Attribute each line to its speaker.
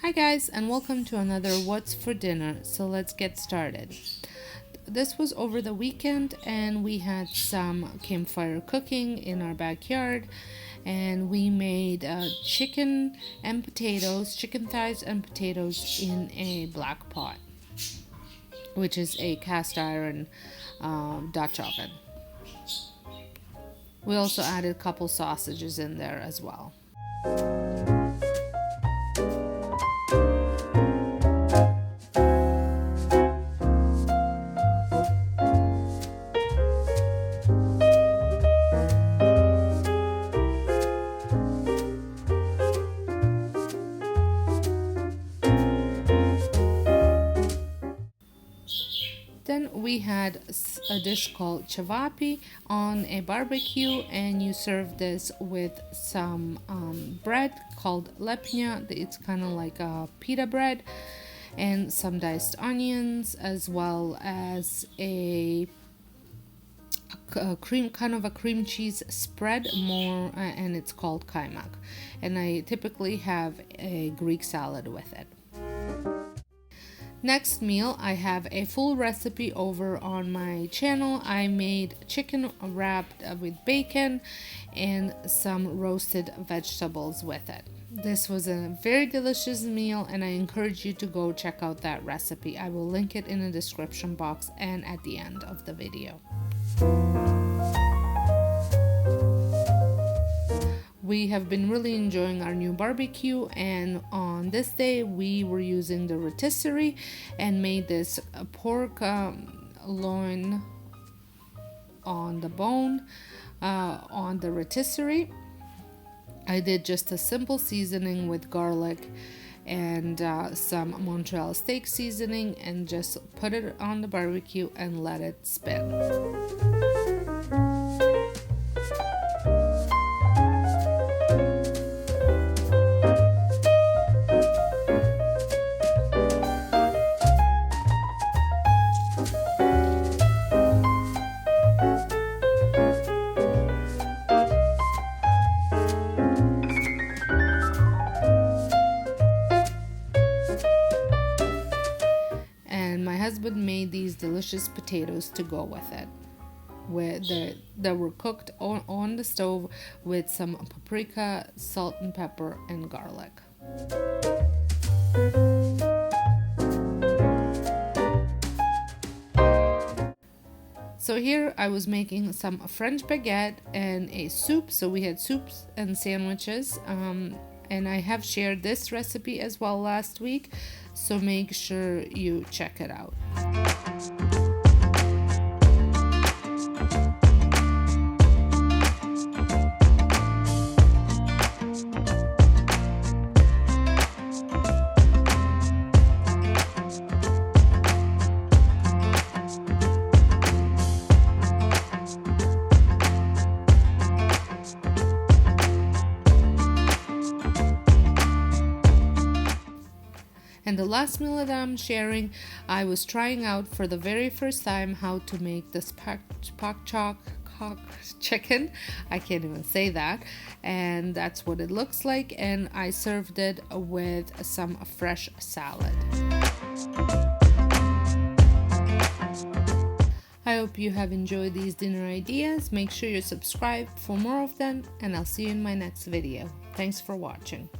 Speaker 1: Hi guys, and welcome to another What's for Dinner. So let's get started. This was over the weekend and we had some campfire cooking in our backyard, and we made chicken thighs and potatoes in a black pot, which is a cast iron Dutch oven. We also added a couple sausages in there as well. Then we had a dish called Cevapi on a barbecue, and you serve this with some bread called Lepinja. It's kind of like a pita bread, and some diced onions, as well as a cream cheese spread and it's called kaimak. And I typically have a Greek salad with it. Next meal, I have a full recipe over on my channel. I made chicken wrapped with bacon and some roasted vegetables with it. This was a very delicious meal, and I encourage you to go check out that recipe. I will link it in the description box and at the end of the video. We have been really enjoying our new barbecue, and on this day we were using the rotisserie and made this pork loin on the bone on the rotisserie. I did just a simple seasoning with garlic and some Montreal steak seasoning, and just put it on the barbecue and let it spin. My husband made these delicious potatoes to go with it, that were cooked on the stove with some paprika, salt and pepper, and garlic. So here I was making some French baguette and a soup. So we had soups and sandwiches, and I have shared this recipe as well last week, so make sure you check it out. And the last meal that I'm sharing, I was trying out for the very first time how to make the Spatchcock Chicken. I can't even say that. And that's what it looks like. And I served it with some fresh salad. I hope you have enjoyed these dinner ideas. Make sure you subscribe for more of them, and I'll see you in my next video. Thanks for watching.